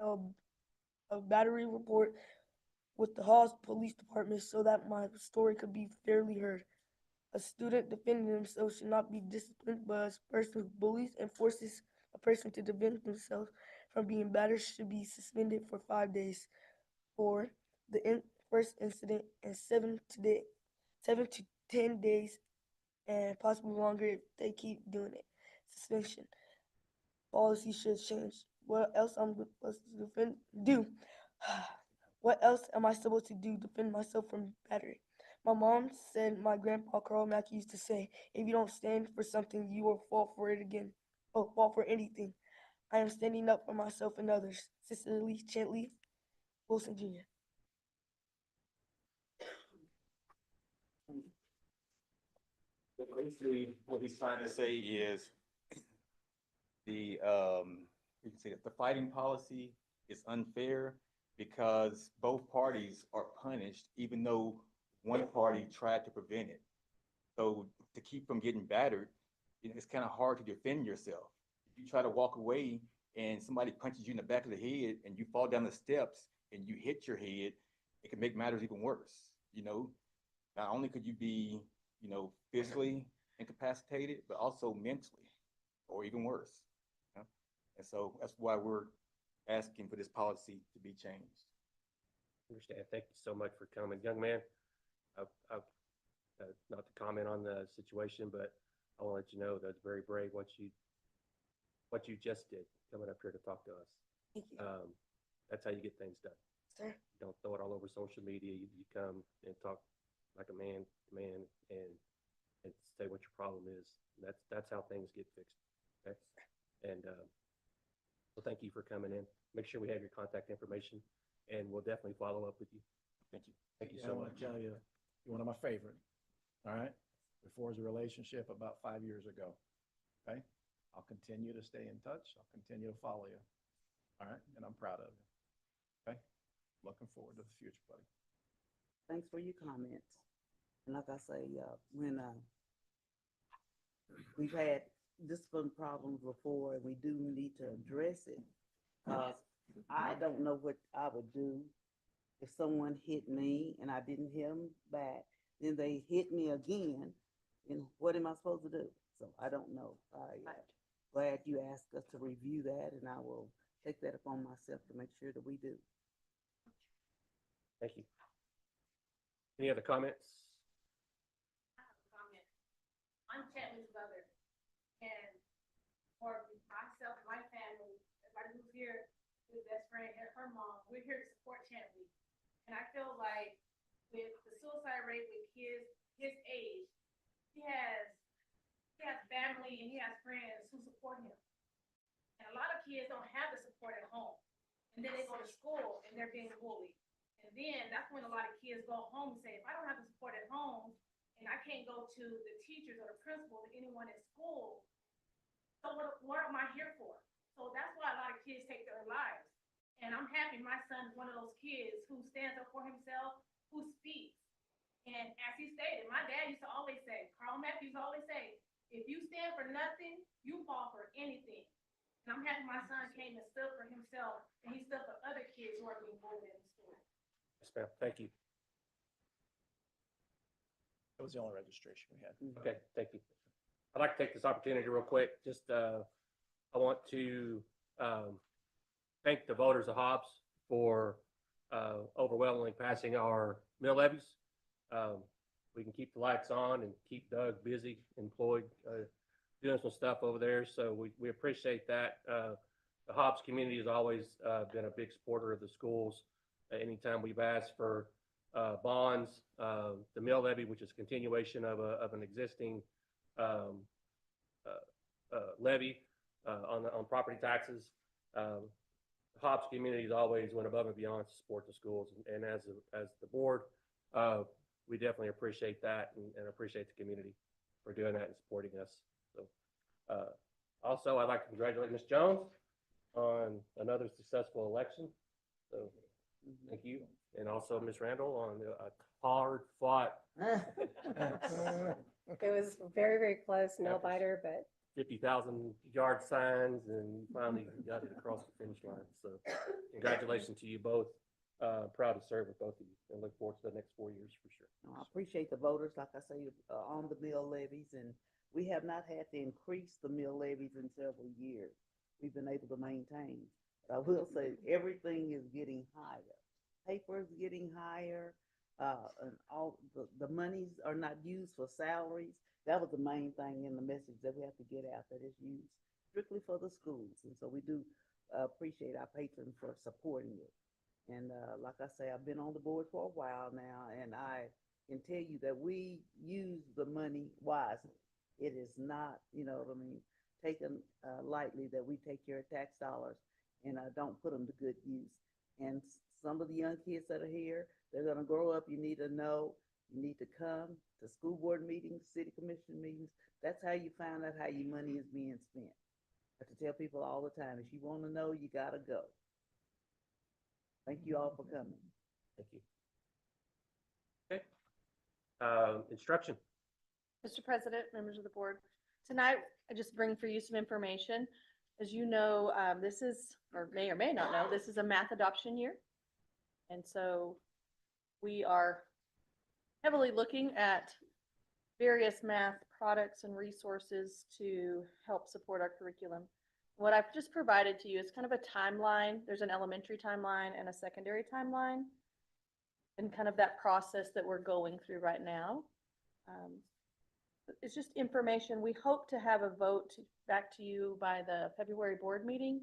a, a battery report with the Halls Police Department so that my story could be fairly heard. A student defending themselves should not be disciplined, but a person who bullies and forces a person to defend themselves from being battered should be suspended for 5 days for the first incident and 7 to 10 days and possibly longer if they keep doing it. Suspension policy should change. What else I'm supposed to do? What else am I supposed to do to defend myself from battery? My mom said my grandpa Carl Mack used to say, if you don't stand for something, you will fall for it again. Oh, fall for anything. I am standing up for myself and others. Sincerely, Chantley Wilson Jr. So basically, what he's trying to say is the you can say that the fighting policy is unfair because both parties are punished, even though one party tried to prevent it. So to keep from getting battered, it's kind of hard to defend yourself. If you try to walk away and somebody punches you in the back of the head and you fall down the steps and you hit your head, it can make matters even worse. Not only could you be, physically incapacitated, but also mentally, or even worse. And so that's why we're asking for this policy to be changed. Understand. Thank you so much for coming, young man. Not to comment on the situation, but I want to let you know that's very brave what you just did coming up here to talk to us. Thank you, That's how you get things done. sir. Don't throw it all over social media. You come and talk like a man, and say what your problem is. That's how things get fixed. Okay. And so thank you for coming in. Make sure we have your contact information, and we'll definitely follow up with you. Thank you. Thank you Yeah, so I want much. to tell you, you're one of my favorite. All right. Before was a relationship about 5 years ago. Okay. I'll continue to stay in touch. I'll continue to follow you. All right. And I'm proud of you. Okay. Looking forward to the future, buddy. Thanks for your comments. And like I say, when we've had discipline problems before, and we do need to address it. I don't know what I would do if someone hit me and I didn't hit them back. Then they hit me again, and what am I supposed to do? So I don't know. I'm glad you asked us to review that, and I will take that upon myself to make sure that we do. Thank you. Any other comments? I have a comment. I'm Chadley's brother, and for myself and my family, everybody who's here, his best friend and her mom, we're here to support Chantley. And I feel like with the suicide rate with kids his age, he has family and he has friends who support him. And a lot of kids don't have the support at home. And then they go to school and they're being bullied. And then that's when a lot of kids go home and say, if I don't have the support at home and I can't go to the teachers or the principal or anyone at school, so what am I here for? So that's why a lot of kids take their lives. And I'm happy my son is one of those kids who stands up for himself, who speaks. And as he stated, my dad used to always say, Carl Matthews always say, if you stand for nothing, you fall for anything. And I'm happy my son came and stood for himself, and he stood for other kids who are being bullied in the school. Yes, ma'am. Thank you. That was the only registration we had. Okay, thank you. I'd like to take this opportunity real quick. Just, I want to thank the voters of Hobbs for overwhelmingly passing our mill levies. We can keep the lights on and keep Doug busy, employed, doing some stuff over there. So we appreciate that. The Hobbs community has always been a big supporter of the schools. Anytime we've asked for bonds, the mill levy, which is a continuation of an existing levy on property taxes. The Hobbs community has always went above and beyond to support the schools, and as the board, we definitely appreciate that and appreciate the community for doing that and supporting us. So, also, I'd like to congratulate Ms. Jones on another successful election. So, thank you, and also Ms. Randall on a hard-fought. It was very, very close, no biter, but 50,000 yard signs and finally got it across the finish line. So congratulations to you both. Proud to serve with both of you and look forward to the next 4 years for sure. I appreciate the voters, like I say, on the mill levies, and we have not had to increase the mill levies in several years. We've been able to maintain. But I will say, everything is getting higher. Paper is getting higher, and all the monies are not used for salaries. That was the main thing in the message that we have to get out, that it's used strictly for the schools. And so we do appreciate our patrons for supporting it. And like I say, I've been on the board for a while now, and I can tell you that we use the money wisely. It is not, taken lightly that we take care of tax dollars and don't put them to good use. And some of the young kids that are here, they're gonna grow up. You need to know, you need to come to school board meetings, city commission meetings. That's how you find out how your money is being spent. I have to tell people all the time, if you wanna know, you gotta go. Thank you all for coming. Thank you. Okay. Instruction. Mr. President, members of the board, tonight I just bring for you some information. As you know, this is, or may not know, this is a math adoption year. And so we are heavily looking at various math products and resources to help support our curriculum. What I've just provided to you is kind of a timeline. There's an elementary timeline and a secondary timeline, and kind of that process that we're going through right now. It's just information. We hope to have a vote back to you by the February board meeting,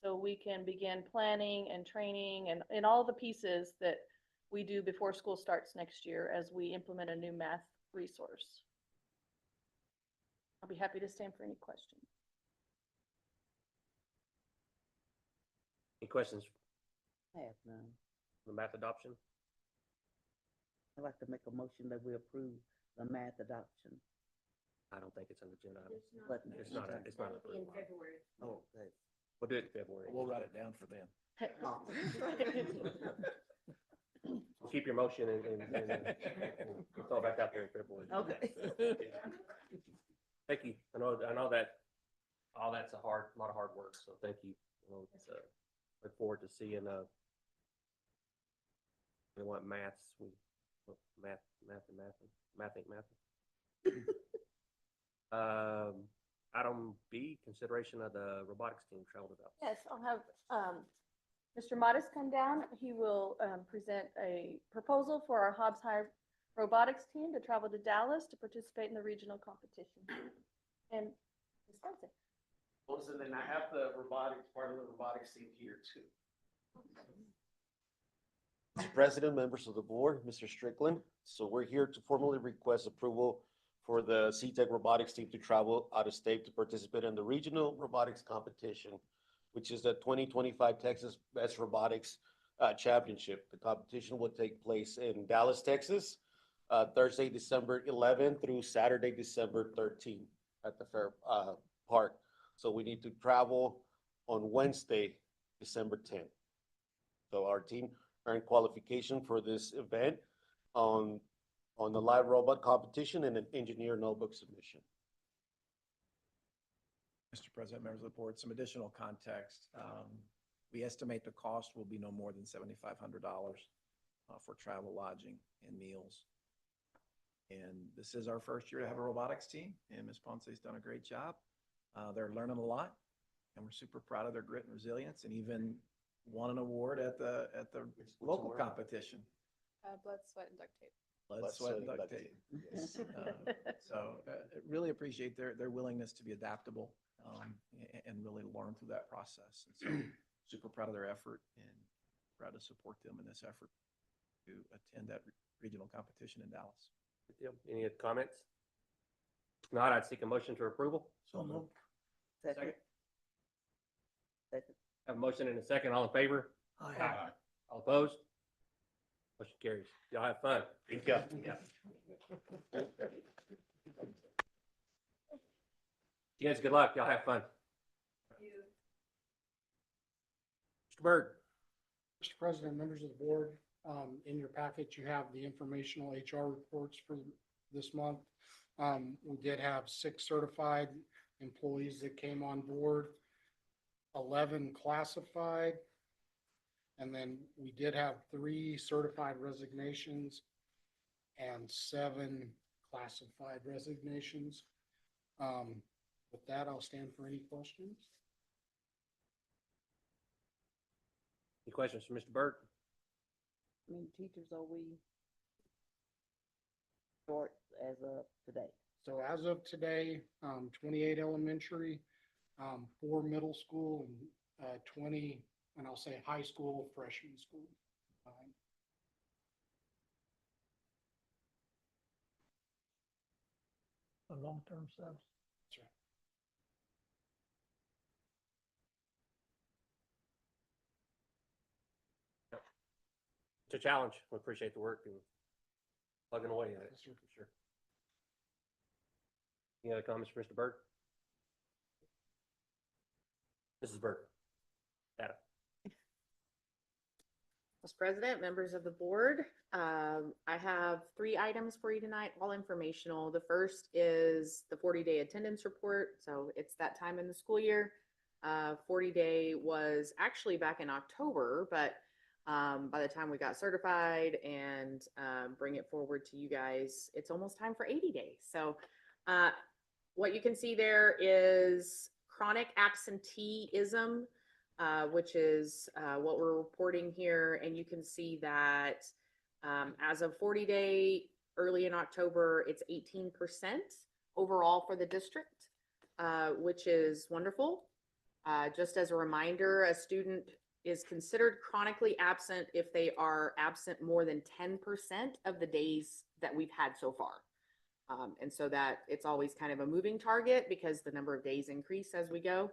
so we can begin planning and training and all the pieces that we do before school starts next year as we implement a new math resource. I'll be happy to stand for any questions. Any questions I have none. for the math adoption? I'd like to make a motion that we approve the math adoption. I don't think it's an agenda item. But It's not, it's not. In February. Oh, okay. We'll do it in February. We'll write it down for them. We'll keep your motion and we'll throw it back out there in February. Okay. Thank you. I know that all that's a lot of hard work, so thank you. It's, look forward to seeing, we want maths, math ain't math. Item B, consideration of the robotics team travel to Dallas. Yes, I'll have Mr. Modis come down. He will present a proposal for our Hobbs High robotics team to travel to Dallas to participate in the regional competition. And discuss it. And then I have the robotics, part of the robotics team here too. Mr. President, members of the board, Mr. Strickland. So we're here to formally request approval for the CTEC robotics team to travel out of state to participate in the regional robotics competition, which is the 2025 Texas Best Robotics Championship. The competition will take place in Dallas, Texas, Thursday, December 11th through Saturday, December 13th at the Fair Park. So we need to travel on Wednesday, December 10th. So our team earned qualification for this event on the live robot competition and an engineer notebook submission. Mr. President, members of the board, some additional context. We estimate the cost will be no more than $7,500 for travel, lodging, and meals. And this is our first year to have a robotics team, and Ms. Ponce's done a great job. They're learning a lot, and we're super proud of their grit and resilience, and even won an award at the local award? competition. Blood, sweat, and duct tape. Blood, sweat, and duct tape. Yes. Really appreciate their willingness to be adaptable and really learn through that process. And so super proud of their effort and proud to support them in this effort to attend that regional competition in Dallas. Good deal. Any other comments? If not, I'd seek a motion to approval. So moved. Second. Second. Have a motion and a second. All in favor? Aye. All opposed? Motion carries. Y'all have fun. Thank you. Yeah. You guys, good luck. Y'all have fun. Mr. Byrd. Mr. President, members of the board, in your packet, you have the informational HR reports for this month. We did have 6 certified employees that came on board, 11 classified. And then we did have 3 certified resignations and 7 classified resignations. With that, I'll stand for any questions. Any questions for Mr. Burt? How many teachers are we short as of today? So as of today, 28 elementary, 4 middle school, and 20, and I'll say high school, freshman school. The long-term subs. That's right. It's a challenge. We appreciate the work and plugging away at it, Yes, sir. for sure. Any other comments for Mr. Burt? Mrs. Burt? Data. Mr. President, members of the board, I have 3 items for you tonight, all informational. The first is the 40-day attendance report. So it's that time in the school year. 40-day was actually back in October, but by the time we got certified and bring it forward to you guys, it's almost time for 80 days. So what you can see there is chronic absenteeism, which is what we're reporting here. And you can see that as of 40-day, early in October, it's 18% overall for the district, which is wonderful. Just as a reminder, a student is considered chronically absent if they are absent more than 10% of the days that we've had so far. And so that it's always kind of a moving target because the number of days increase as we go.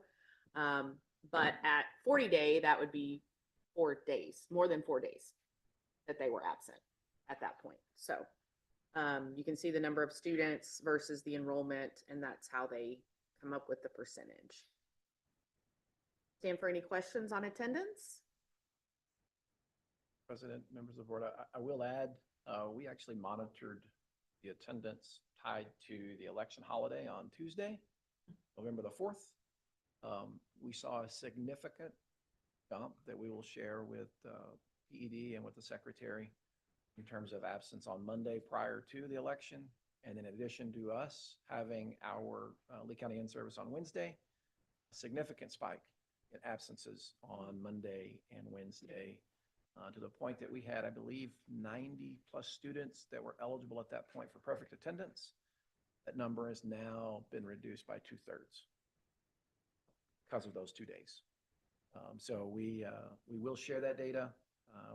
But at 40-day, that would be 4 days, more than 4 days that they were absent at that point. So you can see the number of students versus the enrollment, and that's how they come up with the percentage. Stand for any questions on attendance? President, members of the board, I will add, we actually monitored the attendance tied to the election holiday on Tuesday, November the 4th. We saw a significant jump that we will share with PED and with the secretary in terms of absence on Monday prior to the election. And in addition to us having our Lee County in-service on Wednesday, a significant spike in absences on Monday and Wednesday, to the point that we had, I believe, 90 plus students that were eligible at that point for perfect attendance. That number has now been reduced by 2/3 because of those 2 days. So we will share that data.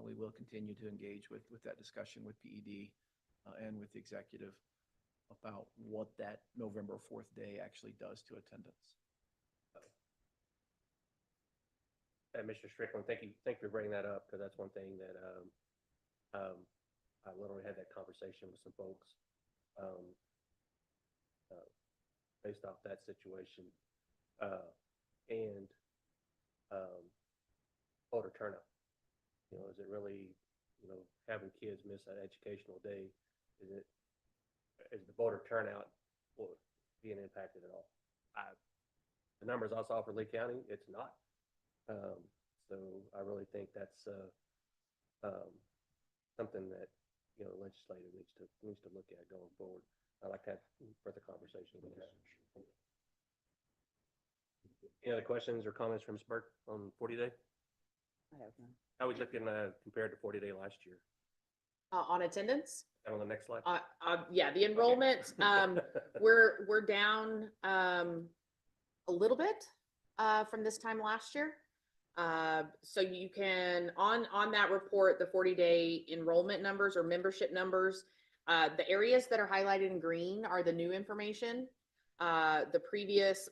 We will continue to engage with that discussion with PED and with the executive about what that November 4th day actually does to attendance. Mr. Strickland, thank you for bringing that up, because that's one thing that I literally had that conversation with some folks based off that situation and voter turnout. You know, is it really, you know, having kids miss that educational day? Is the voter turnout being impacted at all? The numbers I saw for Lee County, it's not. So I really think that's something that, you know, the legislature needs to look at going forward. I'd like to have further conversation with that. Any other questions or comments from Ms. Burke on 40-day? I have none. How we looking compared to 40-day last year? On attendance? And on the next slide? Yeah, the enrollment, we're down a little bit from this time last year. So you can, on that report, the 40-day enrollment numbers or membership numbers, the areas that are highlighted in green are the new information. The previous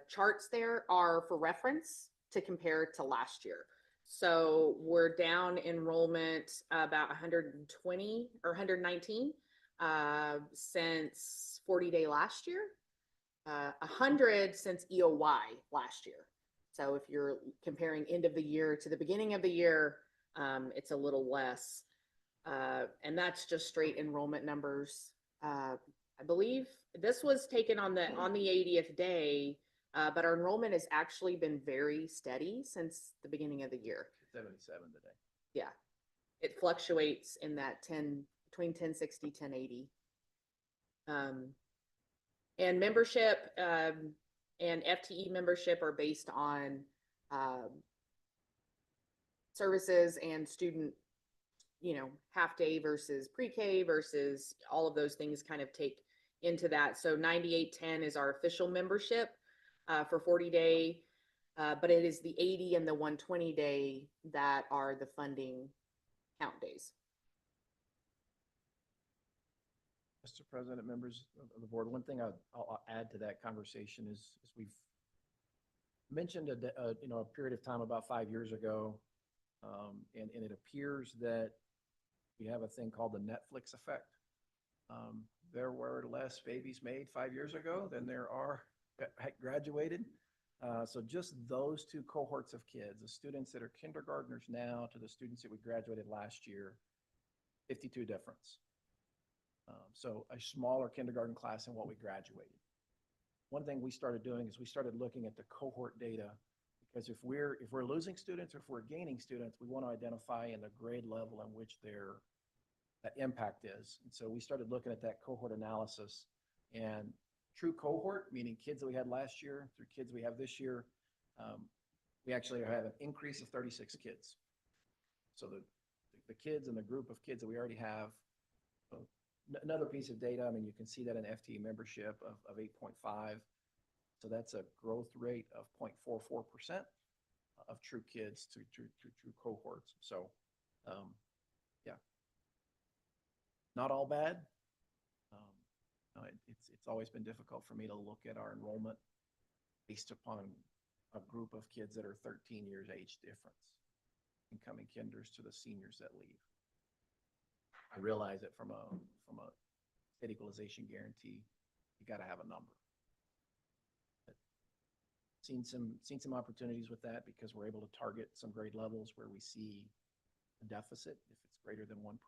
charts there are for reference to compare to last year. So we're down enrollment about 120 or 119 since 40-day last year, 100 since EOY last year. So if you're comparing end of the year to the beginning of the year, it's a little less. And that's just straight enrollment numbers. I believe this was taken on the 80th day, but our enrollment has actually been very steady since the beginning of the year. 77 today. Yeah. It fluctuates in that between 1060, 1080. And membership, and FTE membership are based on, services and student, half day versus pre-K versus all of those things kind of take into that. So 9810 is our official membership, for 40-day, but it is the 80 and the 120-day that are the funding count days. Mr. President, members of the board, one thing I'll add to that conversation is we've mentioned a period of time about 5 years ago, and it appears that we have a thing called the Netflix effect. There were less babies made 5 years ago than there are graduated. So just those two cohorts of kids, the students that are kindergartners now to the students that we graduated last year, 52 difference. So a smaller kindergarten class than what we graduated. One thing we started doing is we started looking at the cohort data, because if we're losing students or if we're gaining students, we want to identify in the grade level in which that impact is. And so we started looking at that cohort analysis, and true cohort, meaning kids that we had last year through kids we have this year, we actually have an increase of 36 kids. So the kids and the group of kids that we already have. Another piece of data, I mean, you can see that in FTE membership of 8.5. So that's a growth rate of 0.44% of true kids to true cohorts. So, yeah, not all bad. It's always been difficult for me to look at our enrollment based upon a group of kids that are 13 years age difference, incoming kinders to the seniors that leave. I realize that from a state equalization guarantee, you got to have a number. But seen some opportunities with that, because we're able to target some grade levels where we see a deficit. If it's greater than 1%,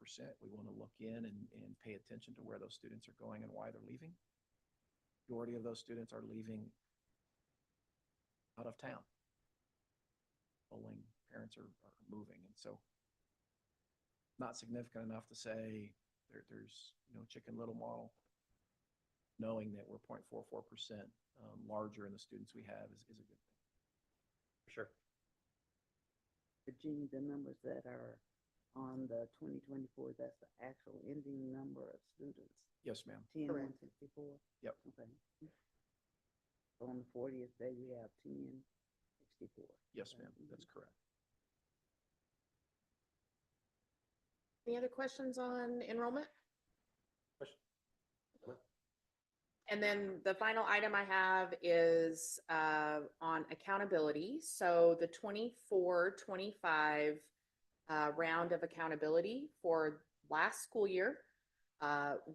we want to look in and pay attention to where those students are going and why they're leaving. Majority of those students are leaving out of town. Parents are moving, and so not significant enough to say there's Chicken Little model. Knowing that we're 0.44% larger in the students we have is a good thing. For sure. Virginia, the numbers that are on the 2024, that's the actual ending number of students. Yes, ma'am. 10,164. Yep. Okay. So on the 40th day, we have 1064. Yes, ma'am. That's correct. Any other questions on enrollment? And then the final item I have is on accountability. So the 24-25 round of accountability for last school year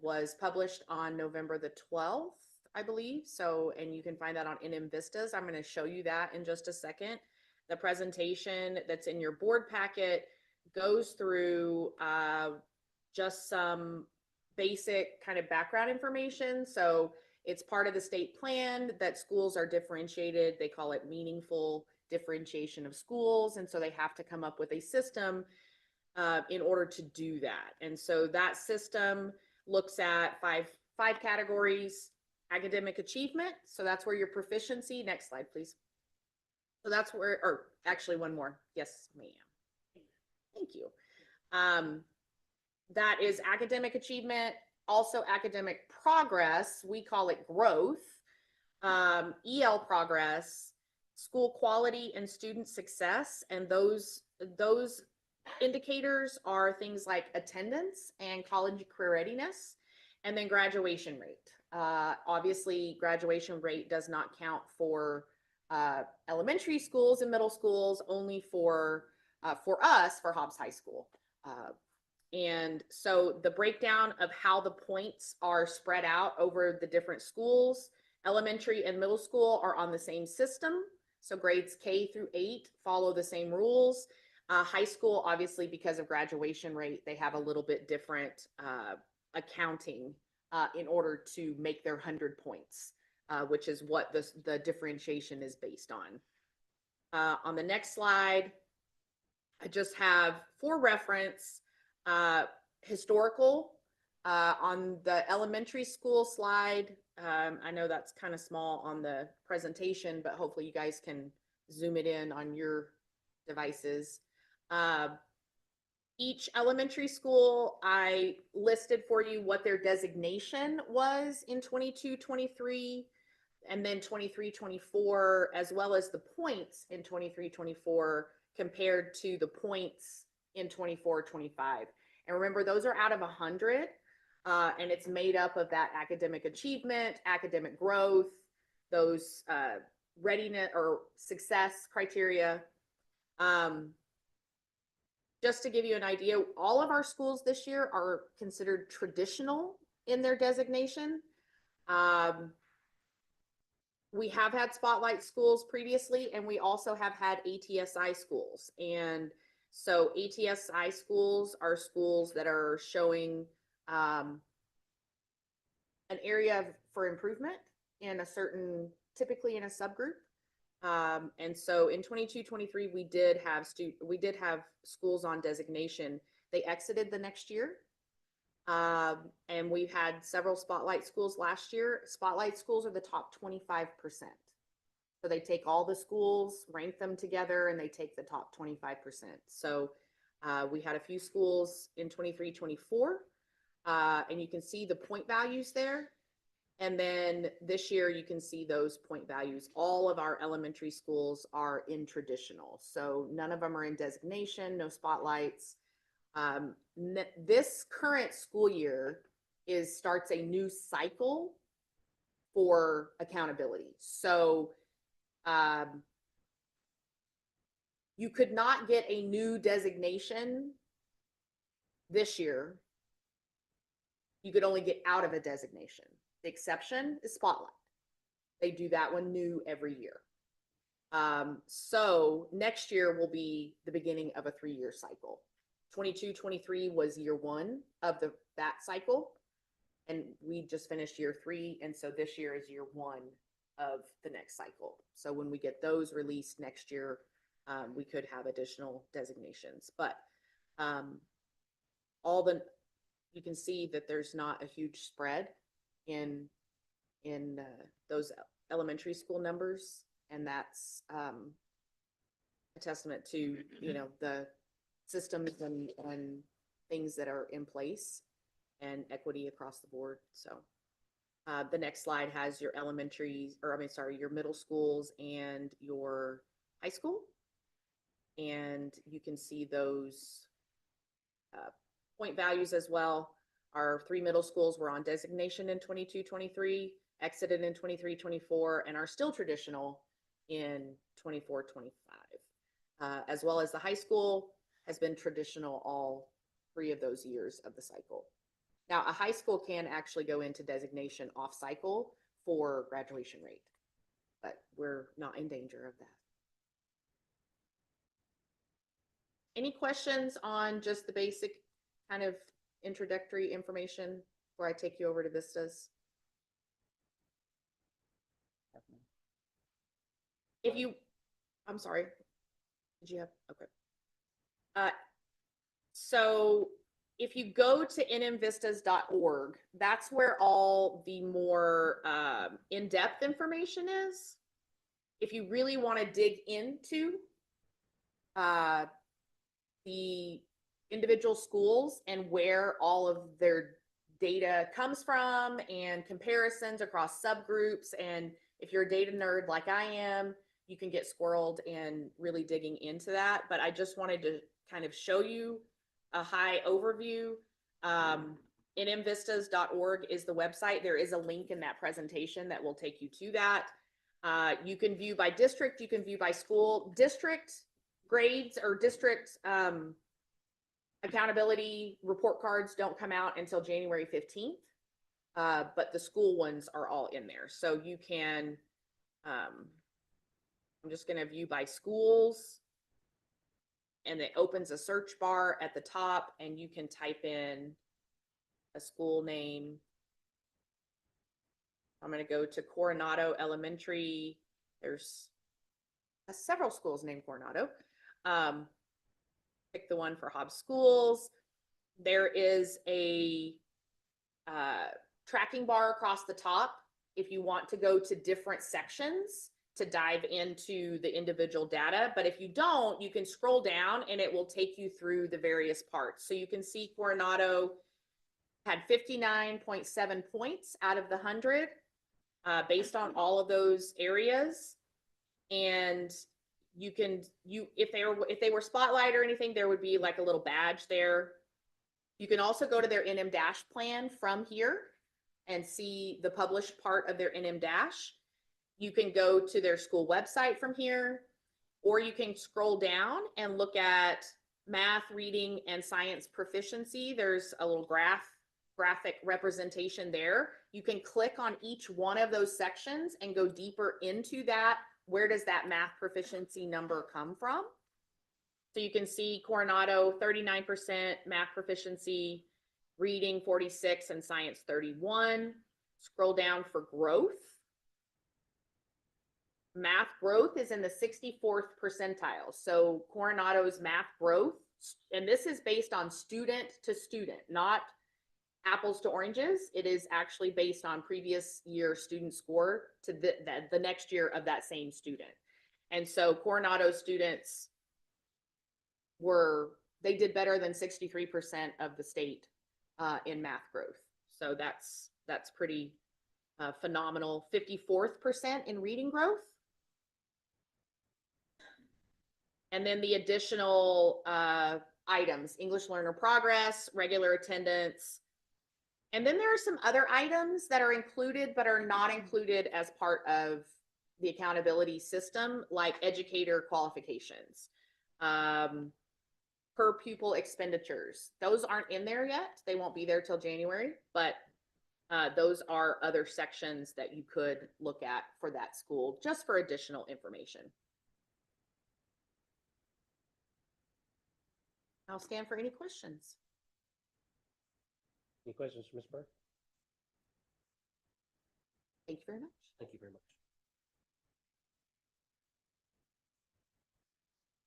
was published on November the 12th, I believe. So, and you can find that on NM Vistas. I'm going to show you that in just a second. The presentation that's in your board packet goes through just some basic kind of background information. So it's part of the state plan that schools are differentiated. They call it meaningful differentiation of schools. And so they have to come up with a system in order to do that. And so that system looks at five categories: academic achievement. So that's where your proficiency, next slide, please. So that's where, or actually one more. Yes, ma'am. Thank you. That is academic achievement, also academic progress. We call it growth, EL progress, school quality, and student success. And those indicators are things like attendance and college career readiness, and then graduation rate. Obviously, graduation rate does not count for elementary schools and middle schools, only for us, for Hobbs High School. And so the breakdown of how the points are spread out over the different schools, elementary and middle school are on the same system. So grades K through 8 follow the same rules. High school, obviously, because of graduation rate, they have a little bit different accounting in order to make their 100 points, which is what the differentiation is based on. On the next slide, I just have for reference, historical, on the elementary school slide. I know that's kind of small on the presentation, but hopefully you guys can zoom it in on your devices. Each elementary school, I listed for you what their designation was in 22-23, and then 23-24, as well as the points in 23-24 compared to the points in 24-25. And remember, those are out of 100, and it's made up of that academic achievement, academic growth, those readiness or success criteria. Just to give you an idea, all of our schools this year are considered traditional in their designation. We have had spotlight schools previously, and we also have had ATSI schools. And so ATSI schools are schools that are showing an area for improvement in a certain, typically in a subgroup. And so in 22-23, we did have schools on designation. They exited the next year. And we've had several spotlight schools last year. Spotlight schools are the top 25%. So they take all the schools, rank them together, and they take the top 25%. So we had a few schools in 23-24, and you can see the point values there. And then this year you can see those point values. All of our elementary schools are in traditional. So none of them are in designation, no spotlights. This current school year starts a new cycle for accountability. So you could not get a new designation this year. You could only get out of a designation. The exception is Spotlight. They do that one new every year. So next year will be the beginning of a 3-year cycle. 22-23 was year 1 of that cycle, and we just finished year 3, and so this year is year 1 of the next cycle. So when we get those released next year, we could have additional designations. But you can see that there's not a huge spread in those elementary school numbers, and that's a testament to the systems and things that are in place and equity across the board. So the next slide has your your middle schools and your high school, and you can see those point values as well. Our 3 middle schools were on designation in 22-23, exited in 23-24, and are still traditional in 24-25. As well as the high school has been traditional all 3 of those years of the cycle. Now, a high school can actually go into designation off cycle for graduation rate, but we're not in danger of that. Any questions on just the basic kind of introductory information before I take you over to Vistas? I'm sorry. Did you have, okay. So if you go to nmvistas.org, that's where all the more in-depth information is. If you really want to dig into the individual schools and where all of their data comes from and comparisons across subgroups, and if you're a data nerd like I am, you can get squirreled in really digging into that. But I just wanted to kind of show you a high overview. nmvistas.org is the website. There is a link in that presentation that will take you to that. You can view by district, you can view by school. District grades or district accountability report cards don't come out until January 15th, but the school ones are all in there. So you can, I'm just going to view by schools, and it opens a search bar at the top, and you can type in a school name I'm gonna go to Coronado Elementary. There's several schools named Coronado. Pick the one for Hobbs Schools. There is a tracking bar across the top if you want to go to different sections to dive into the individual data. But if you don't, you can scroll down and it will take you through the various parts. So you can see Coronado had 59.7 points out of the 100 based on all of those areas. And you can, if they were spotlight or anything, there would be like a little badge there. You can also go to their NM Dash plan from here and see the published part of their NM Dash. You can go to their school website from here, or you can scroll down and look at math, reading, and science proficiency. There's a little graphic representation there. You can click on each one of those sections and go deeper into that. Where does that math proficiency number come from? So you can see Coronado, 39% math proficiency, reading 46, and science 31. Scroll down for growth. Math growth is in the 64th percentile. So Coronado's math growth, and this is based on student to student, not apples to oranges. It is actually based on previous year student score to the next year of that same student. And so Coronado students they did better than 63% of the state in math growth. So that's pretty phenomenal. 54th% in reading growth. And then the additional items, English learner progress, regular attendance. And then there are some other items that are included but are not included as part of the accountability system, like educator qualifications, per pupil expenditures. Those aren't in there yet. They won't be there till January, but those are other sections that you could look at for that school just for additional information. I'll stand for any questions. Any questions for Ms. Burke? Thank you very much. Thank you very much.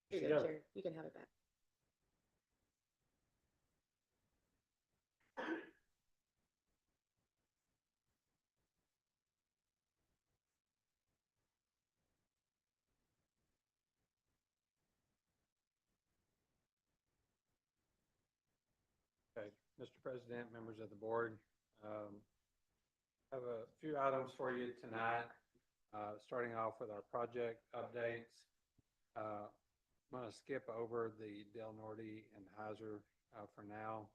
Here you Yeah. go, Chair. You can have it back. Okay, Mr. President, members of the board, have a few items for you tonight. Starting off with our project updates. I'm going to skip over the Del Norte and Heiser for now,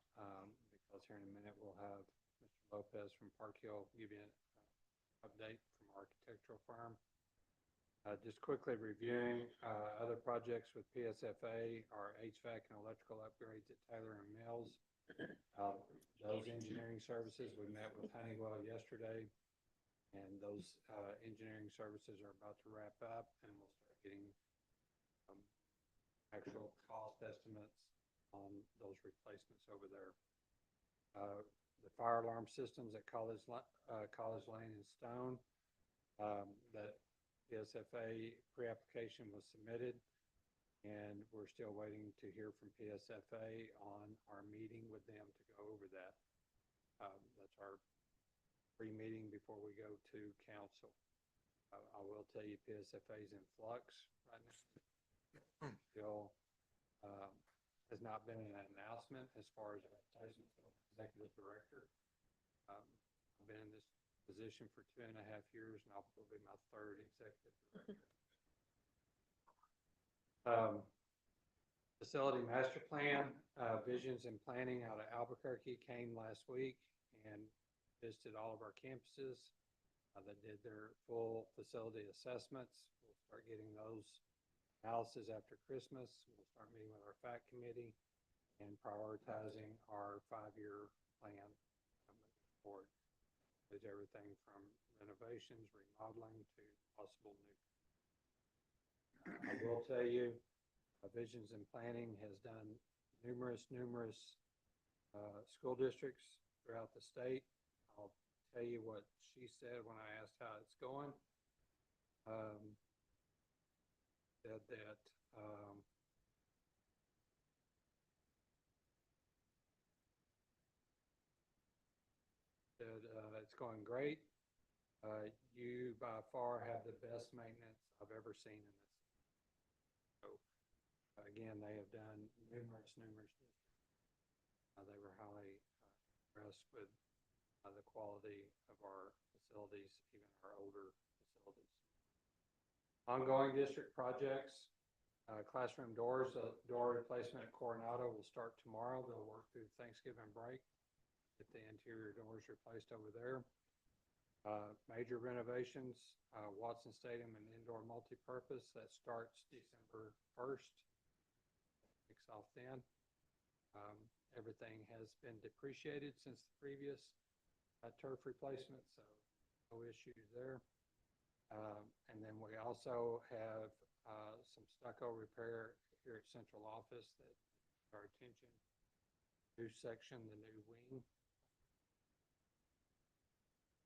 because here in a minute we'll have Mr. Lopez from Park Hill give you an update from our architectural firm. Just quickly reviewing other projects with PSFA, our HVAC and electrical upgrades at Taylor and Mills. Those engineering services, we met with Honeywell yesterday, and those engineering services are about to wrap up, and we'll start getting actual cost estimates on those replacements over there. The fire alarm systems at College Lane and Stone, that PSFA pre-application was submitted, and we're still waiting to hear from PSFA on our meeting with them to go over that. That's our pre-meeting before we go to council. I will tell you PSFA is in flux right now. Still has not been an announcement as far as executive director. I've been in this position for 2.5 years, and I'll be my third executive director. Facility master plan, visions and planning out of Albuquerque came last week and visited all of our campuses that did their full facility assessments. We'll start getting those analysis after Christmas. We'll start meeting with our FAC committee and prioritizing our 5-year plan moving forward. There's everything from renovations, remodeling to possible new. I will tell you, Visions and Planning has done numerous school districts throughout the state. I'll tell you what she said when I asked how it's going. Said that, it's going great. You by far have the best maintenance I've ever seen in this. So, again, they have done numerous districts. They were highly impressed with the quality of our facilities, even our older facilities. Ongoing district projects, classroom doors, door replacement at Coronado will start tomorrow. They'll work through Thanksgiving break, get the interior doors replaced over there. Major renovations, Watson Stadium and indoor multipurpose, that starts December 1st. Kicks off then. Everything has been depreciated since the previous turf replacement, so no issues there. And then we also have some stucco repair here at central office that our attention. New section, the new wing.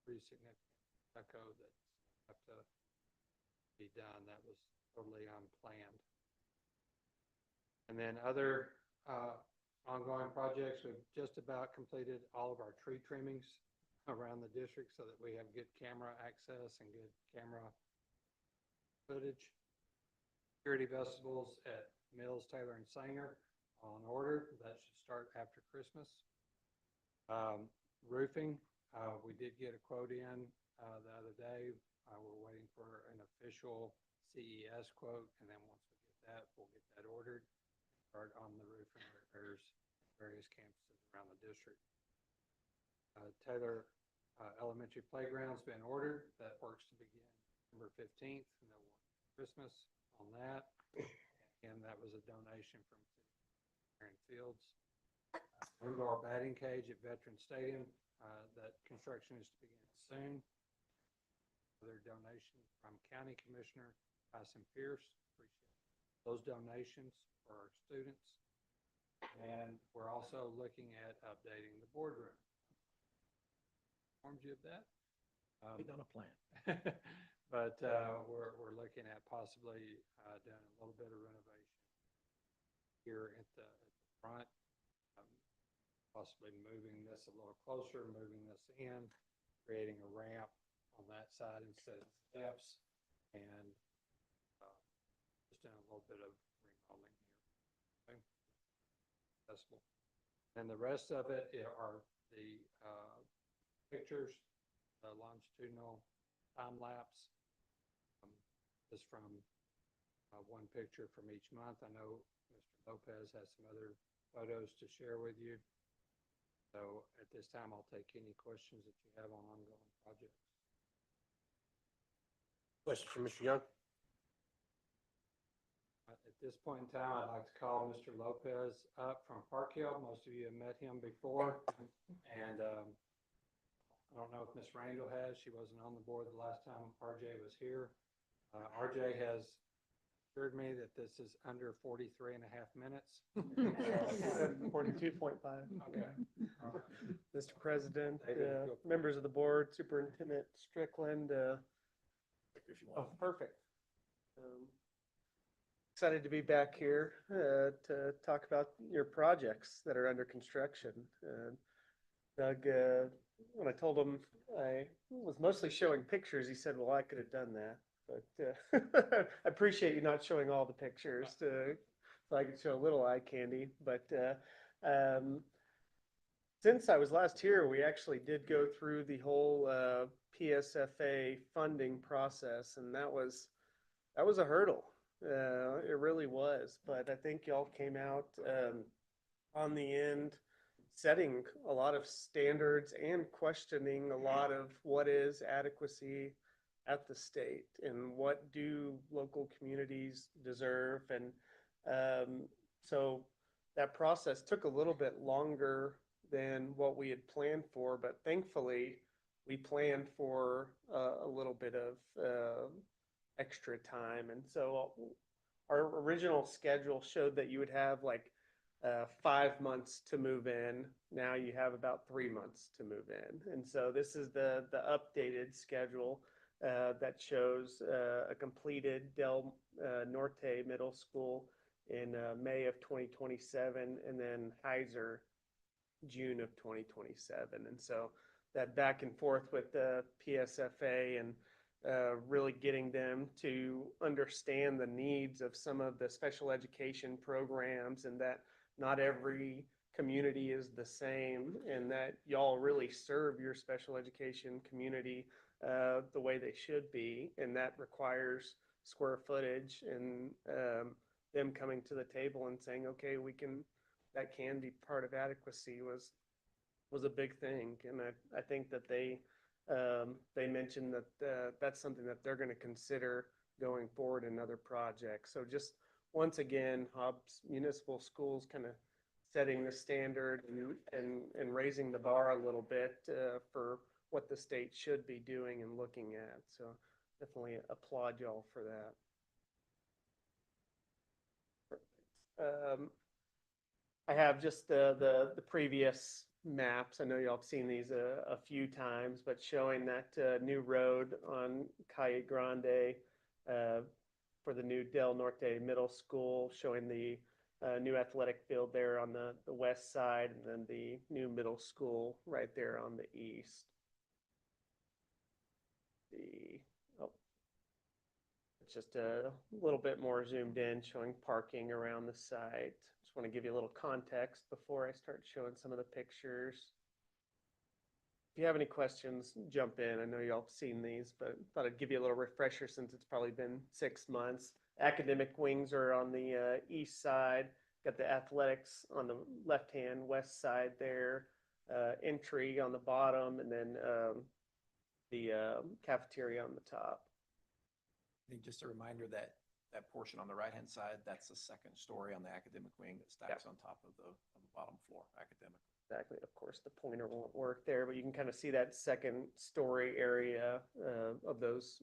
Pretty significant stucco that have to be done. That was totally unplanned. And then other ongoing projects, we've just about completed all of our tree trimmings around the district so that we have good camera access and good camera footage. Security vegetables at Mills, Taylor, and Sanger on order. That should start after Christmas. Roofing, we did get a quote in the other day. We're waiting for an official CES quote, and then once we get that, we'll get that ordered. Start on the roofing repairs at various campuses around the district. Taylor Elementary Playground's been ordered. That works to begin December 15th, and they'll work Christmas on that. And that was a donation from Aaron Fields. Indoor batting cage at Veterans Stadium, that construction is to begin soon. Another donation from County Commissioner Tyson Pierce. Appreciate those donations for our students. And we're also looking at updating the boardroom. Informed you of that? Waiting on a plan. But we're looking at possibly doing a little bit of renovation here at the front, possibly moving this a little closer, moving this in, creating a ramp on that side instead of steps, and just doing a little bit of remodeling here. Okay. Accessible. And the rest of it are the pictures, longitudinal time lapse. Just from one picture from each month. I know Mr. Lopez has some other photos to share with you. So at this time, I'll take any questions that you have on ongoing projects. Question from Mr. Young? At this point in time, I'd like to call Mr. Lopez up from Park Hill. Most of you have met him before. And I don't know if Ms. Randall has. She wasn't on the board the last time RJ was here. RJ has assured me that this is under 43 and a half minutes. 42.5. Okay. Mr. President, David, go. members of the board, Superintendent Strickland. Perfect. Excited to be back here to talk about your projects that are under construction. Doug, when I told him I was mostly showing pictures, he said, well, I could have done that. But I appreciate you not showing all the pictures so I could show a little eye candy. But since I was last here, we actually did go through the whole PSFA funding process, and that was a hurdle. It really was. But I think y'all came out on the end setting a lot of standards and questioning a lot of what is adequacy at the state and what do local communities deserve. And so that process took a little bit longer than what we had planned for, but thankfully we planned for a little bit of extra time. And so our original schedule showed that you would have like 5 months to move in. Now you have about 3 months to move in. And so this is the updated schedule that shows a completed Del Norte Middle School in May of 2027, and then Heiser June of 2027. And so that back and forth with the PSFA and really getting them to understand the needs of some of the special education programs, and that not every community is the same, and that y'all really serve your special education community the way they should be. And that requires square footage, and them coming to the table and saying, okay, that can be part of adequacy was a big thing. And I think that they mentioned that that's something that they're going to consider going forward in other projects. So just once again, Hobbs Municipal Schools kind of setting the standard and raising the bar a little bit for what the state should be doing and looking at. So definitely applaud y'all for that. I have just the previous maps. I know y'all have seen these a few times, but showing that new road on Calle Grande for the new Del Norte Middle School, showing the new athletic field there on the west side, and then the new middle school right there on the east. It's just a little bit more zoomed in, showing parking around the site. Just want to give you a little context before I start showing some of the pictures. If you have any questions, jump in. I know y'all have seen these, but thought I'd give you a little refresher since it's probably been 6 months. Academic wings are on the east side. Got the athletics on the left-hand west side there. Entry on the bottom, and then the cafeteria on the top. I think just a reminder that that portion on the right-hand side, that's the second story on the academic wing that stacks on top of the bottom floor academic. Exactly. Of course, the pointer won't work there, but you can kind of see that second story area of those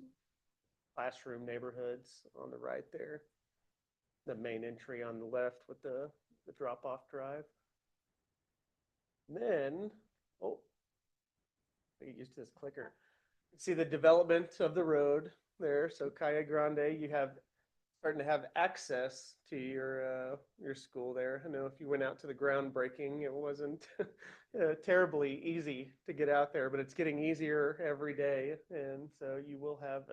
classroom neighborhoods on the right there. The main entry on the left with the drop-off drive. And then, I get used to this clicker. See the development of the road there. So Calle Grande, you have starting to have access to your school there. I know if you went out to the groundbreaking, it wasn't terribly easy to get out there, but it's getting easier every day. And so you will have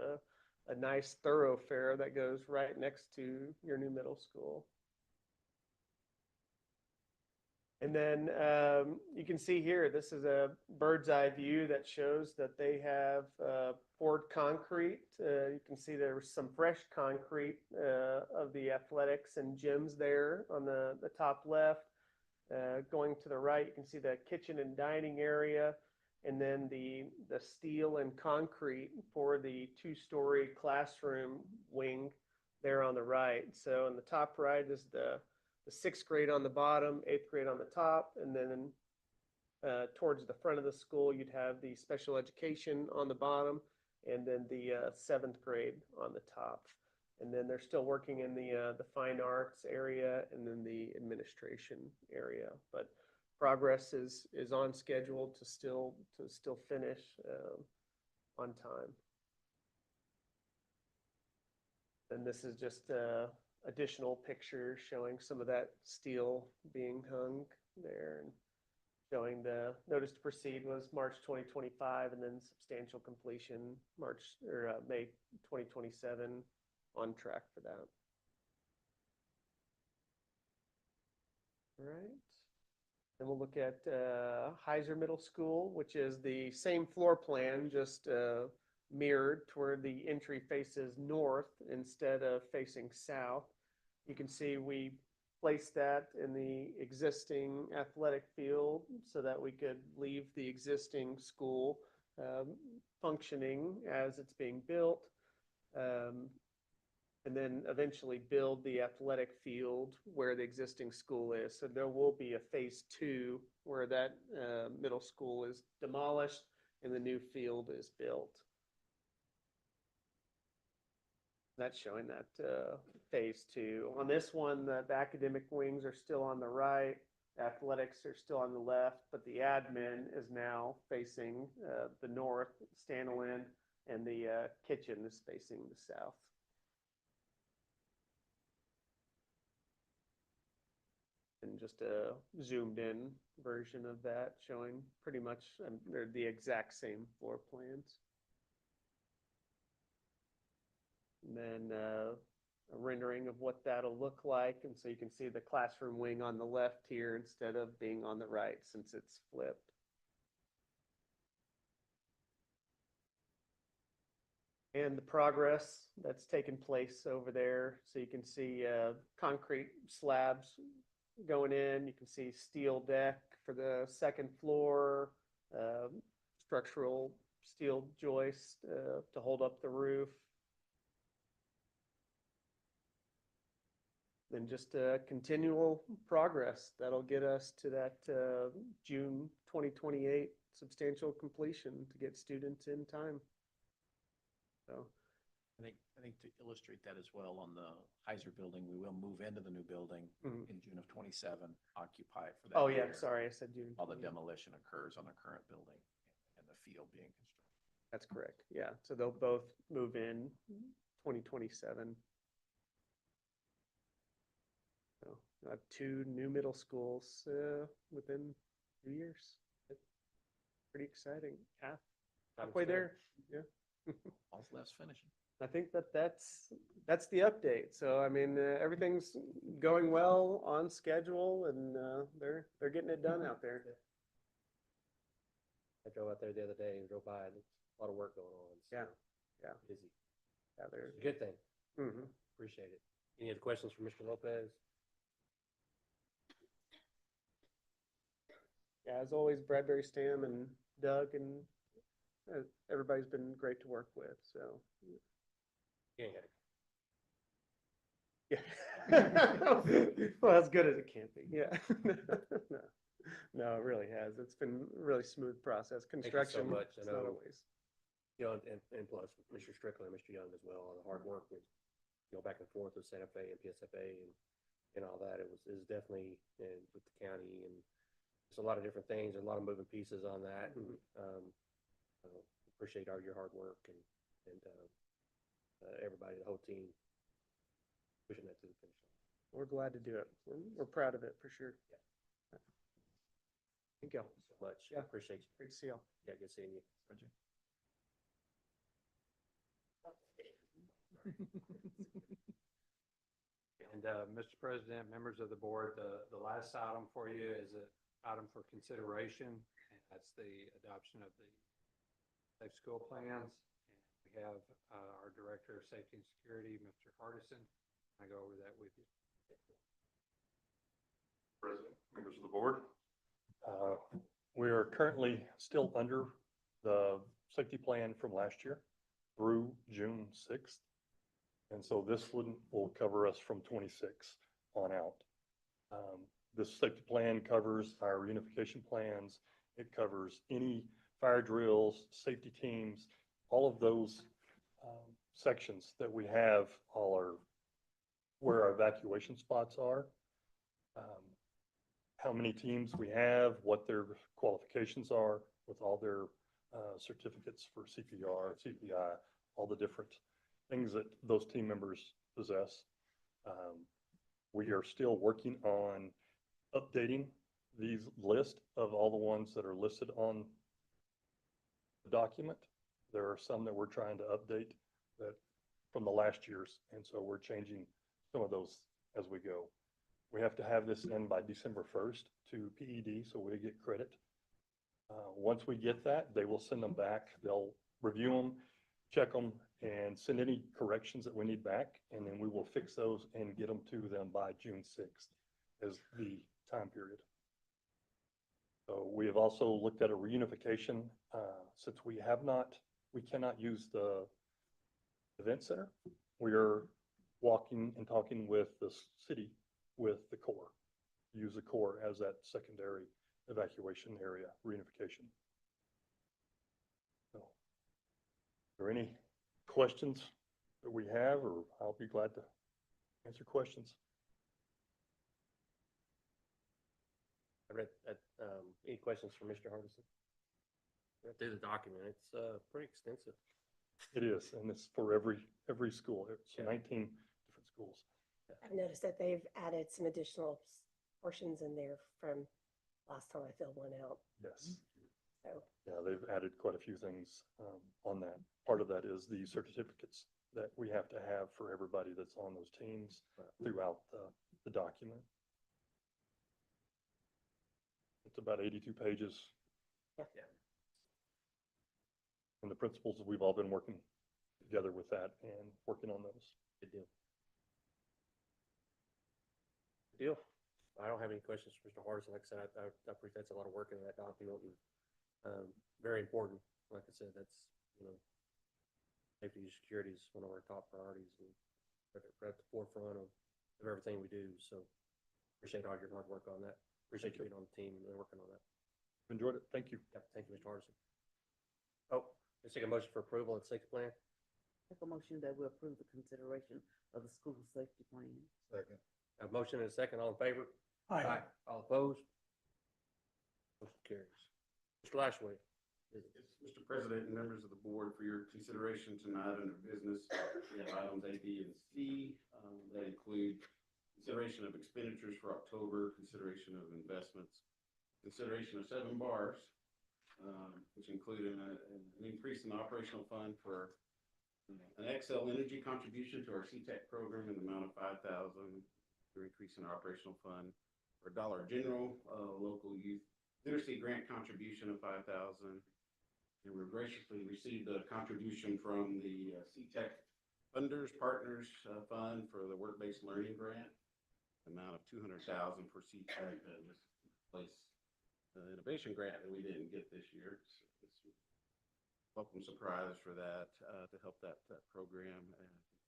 a nice thoroughfare that goes right next to your new middle school. And then you can see here, this is a bird's eye view that shows that they have poured concrete. You can see there was some fresh concrete of the athletics and gyms there on the top left. Going to the right, you can see the kitchen and dining area, and then the steel and concrete for the 2-story classroom wing there on the right. So in the top right is the 6th grade on the bottom, 8th grade on the top, and then towards the front of the school, you'd have the special education on the bottom, and then the 7th grade on the top. And then they're still working in the fine arts area and then the administration area. But progress is on schedule to still finish on time. And this is just additional pictures showing some of that steel being hung there, and showing the notice to proceed was March 2025, and then substantial completion May 2027, on track for that. All right. Then we'll look at Heiser Middle School, which is the same floor plan, just mirrored toward the entry faces north instead of facing south. You can see we placed that in the existing athletic field so that we could leave the existing school functioning as it's being built, and then eventually build the athletic field where the existing school is. So there will be a phase 2 where that middle school is demolished and the new field is built. That's showing that phase two. On this one, the academic wings are still on the right, athletics are still on the left, but the admin is now facing the north, Stanlin, and the kitchen is facing the south. And just a zoomed in version of that showing pretty much they're the exact same floor plans. And then a rendering of what that'll look like. And so you can see the classroom wing on the left here instead of being on the right since it's flipped. And the progress that's taken place over there. So you can see concrete slabs going in. You can see steel deck for the second floor, structural steel joist to hold up the roof. Then just continual progress that'll get us to that June 2028 substantial completion to get students in time. So I think to illustrate that as well, on the Heiser building, we will move into the new building in June of 27, occupy it for that. oh yeah, year, sorry, I said June. while the demolition occurs on the current building and the field being constructed. That's correct. Yeah, so they'll both move in 2027. So I have 2 new middle schools within 2 years. Pretty exciting. Halfway there. Yeah. All's left finishing. I think that's the update. So I mean, everything's going well on schedule, and they're getting it done out there. I drove out there the other day and drove by, and there's a lot of work going on. So Yeah, yeah, busy. yeah. It's a good thing. Mm-hmm. Appreciate it. Any other questions for Mr. Lopez? Yeah, as always, Bradbury Stam and Doug and everybody's been great to work with. So You ain't got it. yeah, well, as good as it can be. Yeah, no, it really has. It's been a really smooth process. Thank you so Construction, much. I it's not know, always. you know, and plus Mr. Strickland and Mr. Young as well, on the hard work with, you know, back and forth with Santa Fe and PSFA and all that. It was definitely with the county, and there's a lot of different things, and a lot of moving pieces on that. And, appreciate all your hard work and everybody, the whole team, pushing that to the finish line. We're glad to do it. We're proud of it for sure. Yeah. Thank you. So much. Yeah. Appreciate you. Great to see y'all. Yeah, good seeing you. And, Mr. President, members of the board, the last item for you is an item for consideration, and that's the adoption of the safe school plans. And we have our Director of Safety and Security, Mr. Hardison. I go over that with you. President, members of the board. We are currently still under the safety plan from last year through June 6th. And so this one will cover us from 26 on out. This safety plan covers our unification plans. It covers any fire drills, safety teams, all of those sections that we have, all are where our evacuation spots are, how many teams we have, what their qualifications are with all their certificates for CPR, CPI, all the different things that those team members possess. We are still working on updating these list of all the ones that are listed on the document. There are some that we're trying to update that from the last year's, and so we're changing some of those as we go. We have to have this in by December 1st to PED, so we get credit. Once we get that, they will send them back. They'll review them, check them, and send any corrections that we need back, and then we will fix those and get them to them by June 6th as the time period. So we have also looked at a reunification, since we cannot use the event center. We are walking and talking with the city, with the Corps, use the Corps as that secondary evacuation area, reunification. So, are there any questions that we have, or I'll be glad to answer questions. I read that, any questions for Mr. Hardison? Read through the document, it's, pretty extensive. It is, and it's for every school. It's Yeah. 19 different schools. I've noticed that they've added some additional portions in there from last time I filled one out, Yes. so. Yeah, they've added quite a few things on that. Part of that is the certificates that we have to have for everybody that's on those teams throughout the document. It's about 82 pages. Yeah. And the principals, we've all been working together with that and working on those. Good deal. Good deal. I don't have any questions for Mr. Hardison. Like I said, I appreciate that's a lot of work in that document and, very important. Like I said, that's, safety and security is one of our top priorities and we're at the forefront of everything we do. So appreciate all your hard work on that. Appreciate you being on the team and working on that. Enjoyed it. Thank you. Yep, thank you, Mr. Hardison. Oh, let's take a motion for approval of the safety plan. Make a motion that we approve the consideration of the school safety plan. Second. A motion and a second, all in favor? Aye. All opposed? Motion carries. Mr. Lashway. Yes, Mr. President and members of the board, for your consideration tonight under business, we have items A, B, and C that include consideration of expenditures for October, consideration of investments, consideration of 7 bars, which include an increase in the operational fund for an Xcel Energy contribution to our CTEC program in the amount of $5,000, to increase in our operational fund for Dollar General, local youth literacy grant contribution of $5,000. And we graciously received a contribution from the CTEC Funders Partners Fund for the Work-Based Learning Grant, amount of $200,000 for CTEC, just place innovation grant that we didn't get this year. So it's a welcome surprise for that, to help that program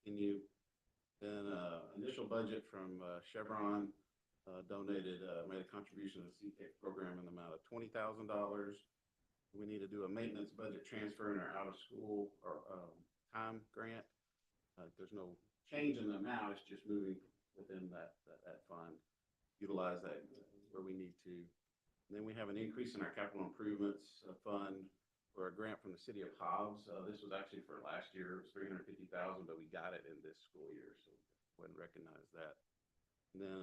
continue. Then initial budget from Chevron donated, made a contribution to the CTEC program in the amount of $20,000. We need to do a maintenance budget transfer in our out-of-school or time grant. There's no change in the amount, it's just moving within that fund. Utilize that where we need to. And then we have an increase in our capital improvements fund for a grant from the city of Hobbs. This was actually for last year, it was $350,000, but we got it in this school year, so go ahead and recognize that. And then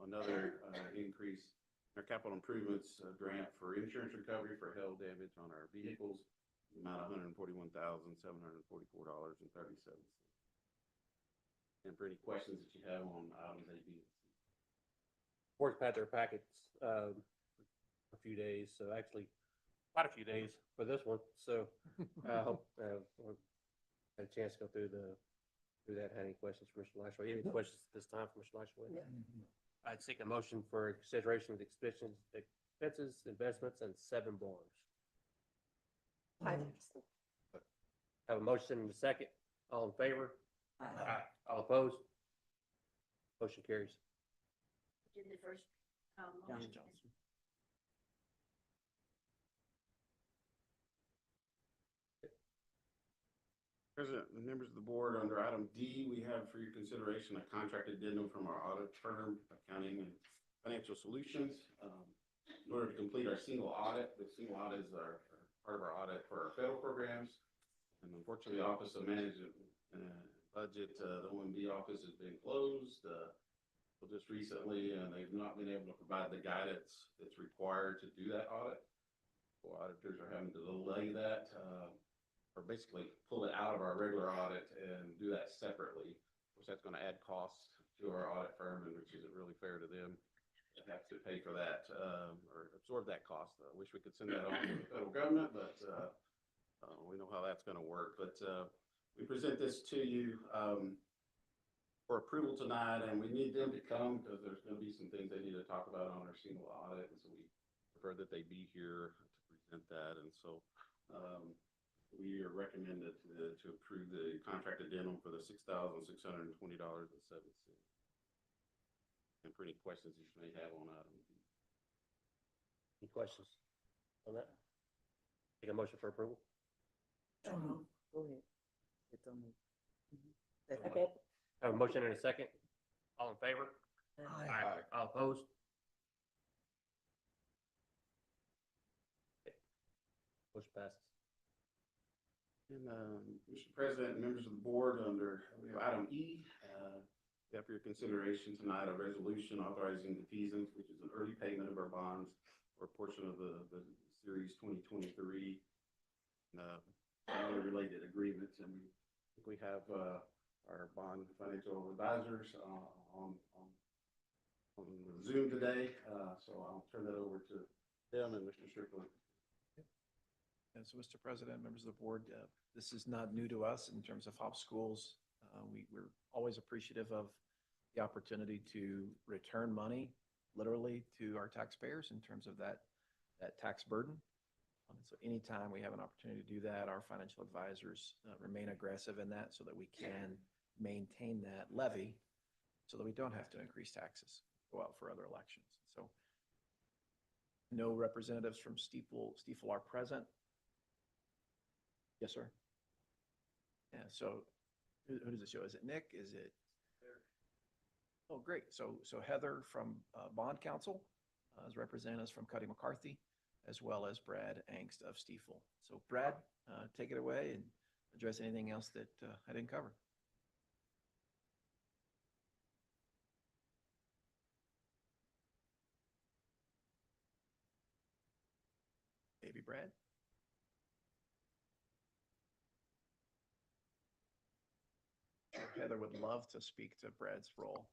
another increase in our capital improvements grant for insurance recovery for hail damage on our vehicles, amount of $141,744.37. And for any questions that you have on items A, B, and C. Board's had their packets, a few days, so actually quite a few days for this one. So, hope, we'll had a chance to go through that. Had any questions for Mr. Lashway? Any questions at this time for Mr. Lashway? No. I'd seek a motion for consideration of the expenses, investments, and 7 bars. Have a motion and a second. All in favor? Aye. All opposed? Motion carries. Did the first, Johnny motion. Johnson. President and members of the board, under item D, we have for your consideration a contract addendum from our audit firm, Accounting and Financial Solutions. In order to complete our single audit, the single audit is part of our audit for our federal programs. And unfortunately, the Office of Management Budget, the OMB office has been closed. Just recently, they've not been able to provide the guidance that's required to do that audit. So auditors are having to delay that, or basically pull it out of our regular audit and do that separately. Of course, that's going to add costs to our audit firm, and which isn't really fair to them to have to pay for that, or absorb that cost. I wish we could send that on to the federal government, but we know how that's going to work. But we present this to you for approval tonight, and we need them to come because there's going to be some things they need to talk about on our single audit, and so we prefer that they be here to present that. And so we are recommended to approve the contract addendum for the $6,620.07. And for any questions you may have on item B. Any questions on that? Take a motion for approval. Go ahead. It's on me. Second. Have a motion and a second. All in favor? Aye. All opposed? Motion passes. And, Mr. President, and members of the board, we have item E, we have for your consideration tonight a resolution authorizing defeasance, which is an early payment of our bonds for a portion of the Series 2023 related agreements. And we have our bond financial advisors on Zoom today, so I'll turn that over to them and Mr. Strickland. And so, Mr. President, members of the board, this is not new to us in terms of Hop Schools. We're always appreciative of the opportunity to return money literally to our taxpayers in terms of that tax burden. So anytime we have an opportunity to do that, our financial advisors remain aggressive in that so that we can maintain that levy so that we don't have to increase taxes, go out for other elections. So no representatives from Stiefel are present. Yes, sir. Yeah, so who does it show? Is it Nick? Is it? Oh, great. So Heather from Bond Counsel is representing us from Cuddy McCarthy, as well as Brad Angst of Stiefel. So Brad, take it away and address anything else that I didn't cover. Maybe Brad? Heather would love to speak to Brad's role.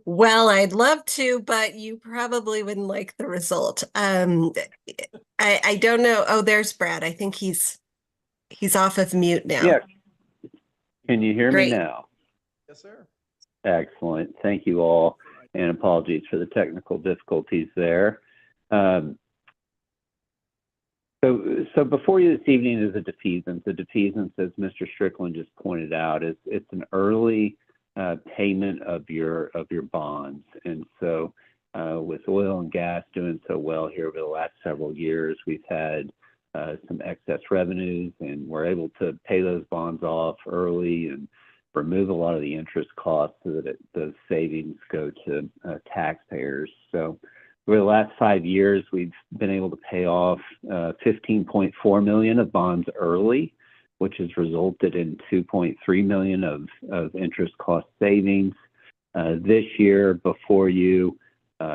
Well, I'd love to, but you probably wouldn't like the result. I don't know. Oh, there's Brad. I think he's off of mute now. Yeah. Can you hear Great. me now? Yes, sir. Excellent. Thank you all, and apologies for the technical difficulties there. So before you this evening is a defeasance. The defeasance, as Mr. Strickland just pointed out, it's an early payment of your bonds. And so with oil and gas doing so well here over the last several years, we've had some excess revenues, and we're able to pay those bonds off early and remove a lot of the interest costs so that those savings go to taxpayers. So over the last 5 years, we've been able to pay off $15.4 million of bonds early, which has resulted in $2.3 million of interest cost savings. This year, before you,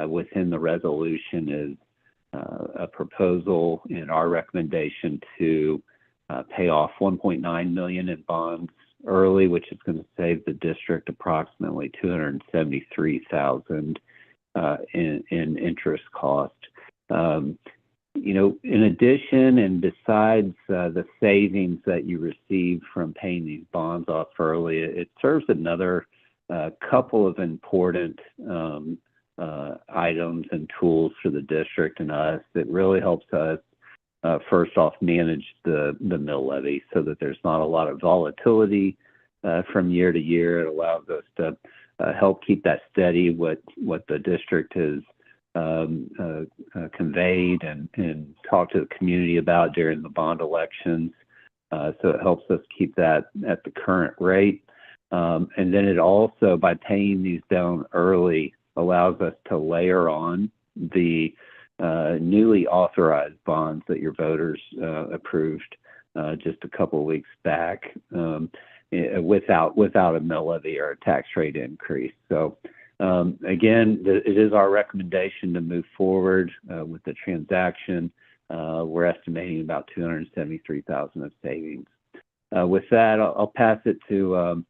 within the resolution is a proposal in our recommendation to pay off $1.9 million in bonds early, which is going to save the district approximately $273,000 in interest cost. In addition, and besides the savings that you receive from paying these bonds off early, it serves another couple of important items and tools for the district and us that really helps us, first off, manage the mill levy so that there's not a lot of volatility from year to year. It allows us to help keep that steady, what the district has conveyed and talked to the community about during the bond elections. So it helps us keep that at the current rate. And then it also, by paying these down early, allows us to layer on the newly authorized bonds that your voters approved just a couple of weeks back without a mill levy or a tax rate increase. So again, it is our recommendation to move forward with the transaction. We're estimating about $273,000 of savings. With that, I'll pass it to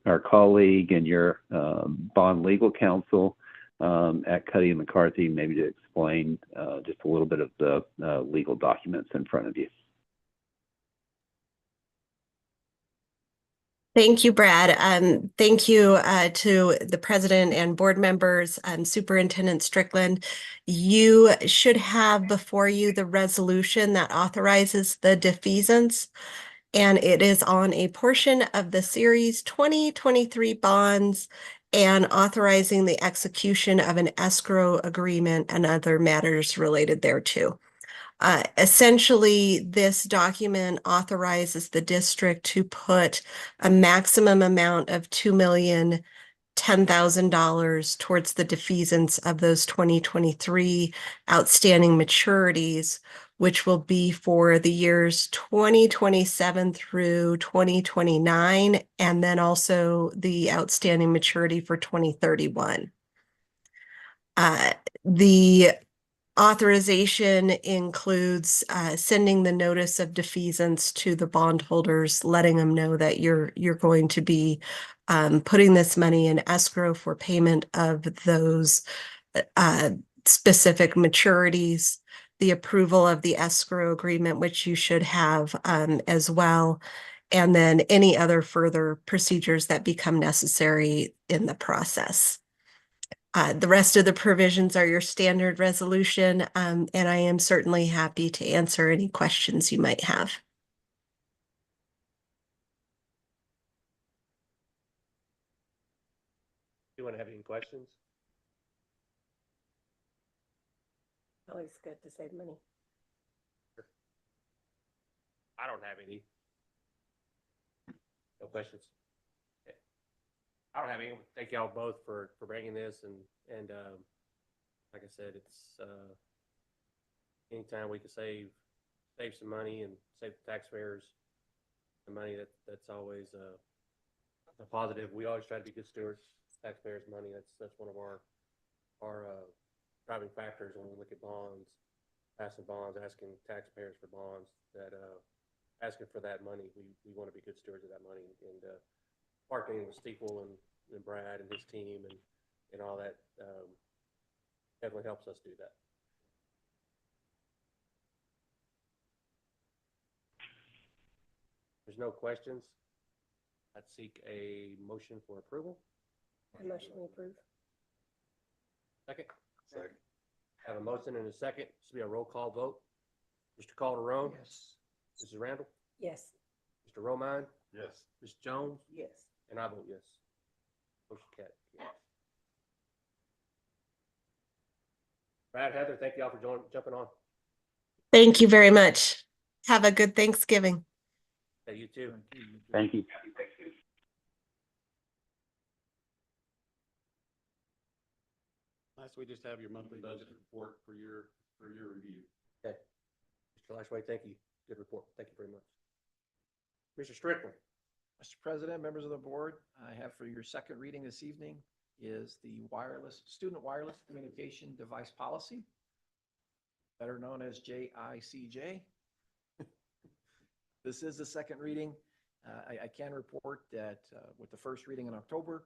our colleague and your bond legal counsel at Cuddy & McCarthy, maybe to explain just a little bit of the legal documents in front of you. Thank you, Brad. Thank you to the president and board members, Superintendent Strickland. You should have before you the resolution that authorizes the defeasance, and it is on a portion of the Series 2023 bonds and authorizing the execution of an escrow agreement and other matters related thereto. Essentially, this document authorizes the district to put a maximum amount of $2,010,000 towards the defeasance of those 2023 outstanding maturities, which will be for the years 2027 through 2029, and then also the outstanding maturity for 2031. The authorization includes sending the notice of defeasance to the bondholders, letting them know that you're going to be putting this money in escrow for payment of those specific maturities, the approval of the escrow agreement, which you should have as well, and then any other further procedures that become necessary in the process. The rest of the provisions are your standard resolution, and I am certainly happy to answer any questions you might have. You want to have any questions? Always good to save money. I don't have any. No questions. Okay. I don't have any. Thank y'all both for bringing this and like I said, it's anytime we can save some money and save the taxpayers the money, that's always a positive. We always try to be good stewards of taxpayers' money. That's one of our driving factors when we look at bonds, passing bonds, asking taxpayers for bonds, that asking for that money. We want to be good stewards of that money, and partnering with Steeple and Brad and his team and all that definitely helps us do that. There's no questions. I'd seek a motion for approval. A motion to approve. Second? Second. Have a motion and a second. This will be a roll call vote. Mr. Calderon? Yes. Mrs. Randall? Yes. Mr. Romine? Yes. Ms. Jones? Yes. And I vote yes. Motion carried. Brad, Heather, thank y'all for jumping on. Thank you very much. Have a good Thanksgiving. Hey, you too. Thank you. Last, we just have your monthly budget report for your review. Okay. Mr. Lashway, thank you. Good report. Thank you very much. Mr. Strickland. Mr. President, members of the board, I have for your second reading this evening is the student wireless communication device policy, better known as JICJ. This is the second reading. I can report that with the first reading in October,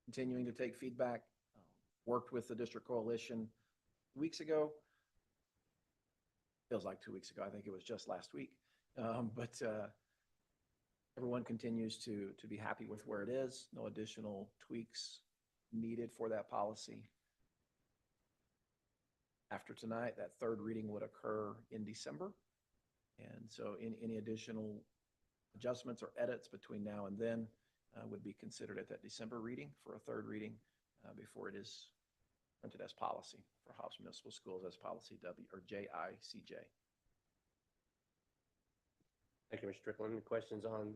continuing to take feedback, worked with the district coalition 2 weeks ago. Feels like 2 weeks ago. I think it was just last week. But everyone continues to be happy with where it is. No additional tweaks needed for that policy. After tonight, that third reading would occur in December. And so any additional adjustments or edits between now and then would be considered at that December reading for a third reading before it is printed as policy for Hobbs Municipal Schools as policy JICJ. Thank you, Mr. Strickland. Any questions on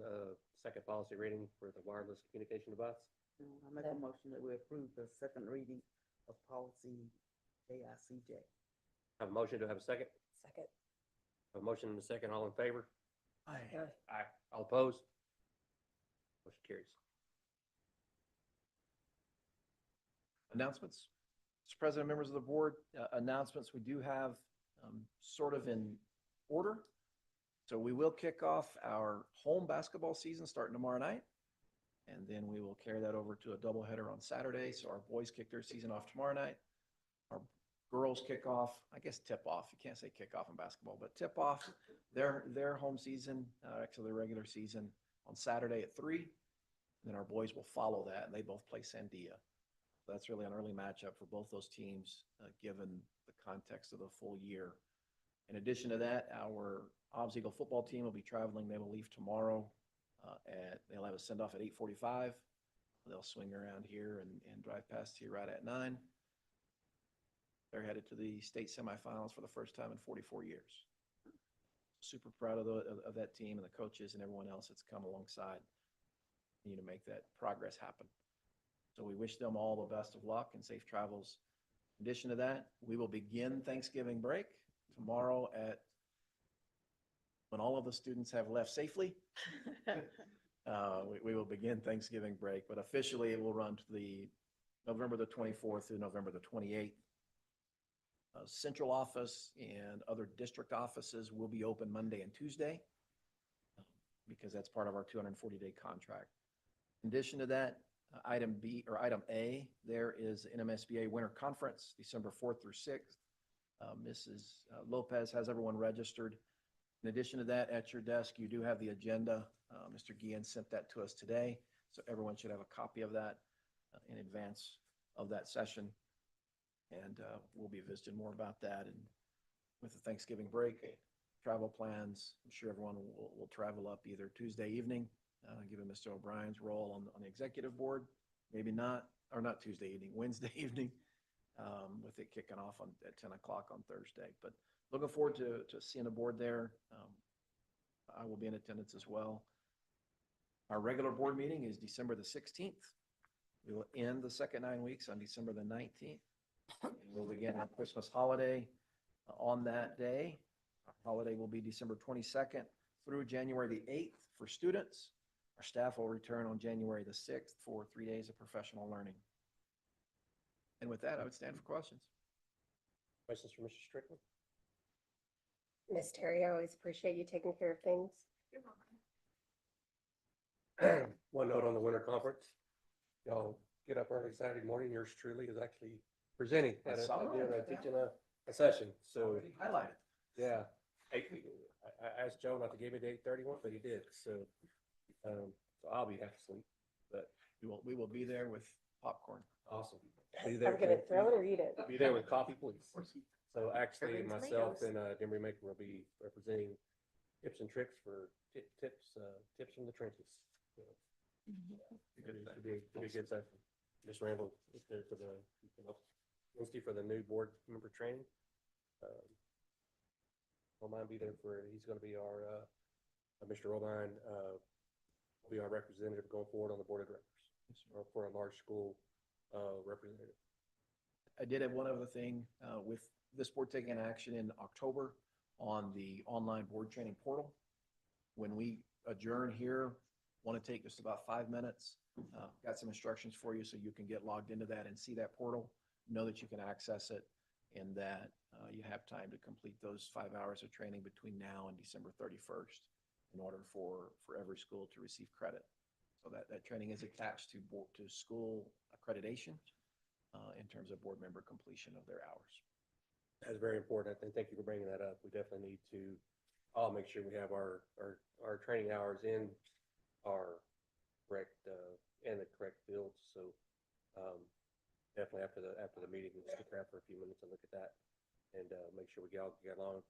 second policy reading for the wireless communication device? I make a motion that we approve the second reading of policy JICJ. Have a motion to have a second? Second. A motion and a second. All in favor? Aye. Aye. All opposed? Motion carries. Announcements. Mr. President, members of the board, announcements we do have sort of in order. So we will kick off our home basketball season starting tomorrow night. And then we will carry that over to a doubleheader on Saturday. So our boys kick their season off tomorrow night. Our girls kick off, I guess tip off. You can't say kick off in basketball, but tip off their home season, actually their regular season on Saturday at 3. And then our boys will follow that, and they both play Sandia. So that's really an early matchup for both those teams, given the context of the full year. In addition to that, our Hobbs Eagle football team will be traveling. They will leave tomorrow. They'll have a send-off at 8:45. They'll swing around here and drive past here right at 9. They're headed to the state semifinals for the first time in 44 years. Super proud of that team and the coaches and everyone else that's come alongside to make that progress happen. So we wish them all the best of luck and safe travels. In addition to that, we will begin Thanksgiving break tomorrow when all of the students have left safely. We will begin Thanksgiving break, but officially it will run to the November the 24th through November the 28th. Central office and other district offices will be open Monday and Tuesday because that's part of our 240-day contract. In addition to that, item A, there is NMSBA Winter Conference, December 4th through 6th. Mrs. Lopez has everyone registered. In addition to that, at your desk, you do have the agenda. Mr. Guillen sent that to us today, so everyone should have a copy of that in advance of that session. And we'll be visiting more about that. And with the Thanksgiving break, travel plans, I'm sure everyone will travel up either Tuesday evening, given Mr. O'Brien's role on the executive board, maybe not, or not Tuesday evening, Wednesday evening, with it kicking off at 10 o'clock on Thursday. But looking forward to seeing the board there. I will be in attendance as well. Our regular board meeting is December the 16th. We will end the second 9 weeks on December the 19th. We'll begin our Christmas holiday on that day. Our holiday will be December 22nd through January the 8th for students. Our staff will return on January the 6th for 3 days of professional learning. And with that, I would stand for questions. Questions for Mr. Strickland? Miss Terry, I always appreciate you taking care of things. One note on the winter conference. Y'all get up early Saturday morning. Yours truly is actually presenting at teaching a session. So Highlighted. yeah, I asked Joe not to give me the 8:31, but he did. So I'll be half asleep, but We will be there with popcorn. awesome. I'm gonna throw it or eat it. Be there with coffee, please. So actually, Everything myself tomatoes. and Demery Maker will be representing tips and tricks for tips from the trenches. So, Should be a good session. Just Randall is there for the Wednesday for the new board member training. Don't mind be there he's going to be our Mr. Robine will be our representative going forward on the board of directors or for a large school representative. I did have one other thing with this board taking action in October on the online board training portal. When we adjourn here, want to take just about 5 minutes. Got some instructions for you so you can get logged into that and see that portal, know that you can access it, and that you have time to complete those 5 hours of training between now and December 31st in order for every school to receive credit. So that training is attached to school accreditation in terms of board member completion of their hours. That's very important. And thank you for bringing that up. We definitely need to all make sure we have our training hours in our correct and the correct fields. So definitely after the meeting, we'll stick around for a few minutes and look at that and make sure we all get along,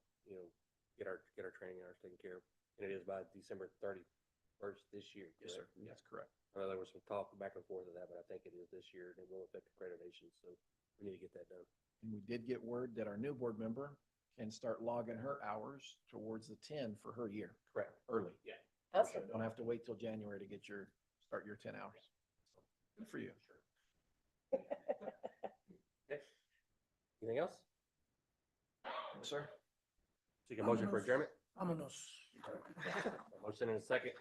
get our training hours taken care of. And it is by December 31st this year. Yes, sir. correct? That's correct. I know there was some talk back and forth of that, but I think it is this year and it will affect accreditation. So we need to get that done. And we did get word that our new board member can start logging her hours towards the 10 for her year. Correct. Early. Yeah. Awesome. Don't have to wait till January to start your 10 hours. Good for you. Okay. Anything else? Sir? Take a motion for adjournment. Vámonos. Motion in a second.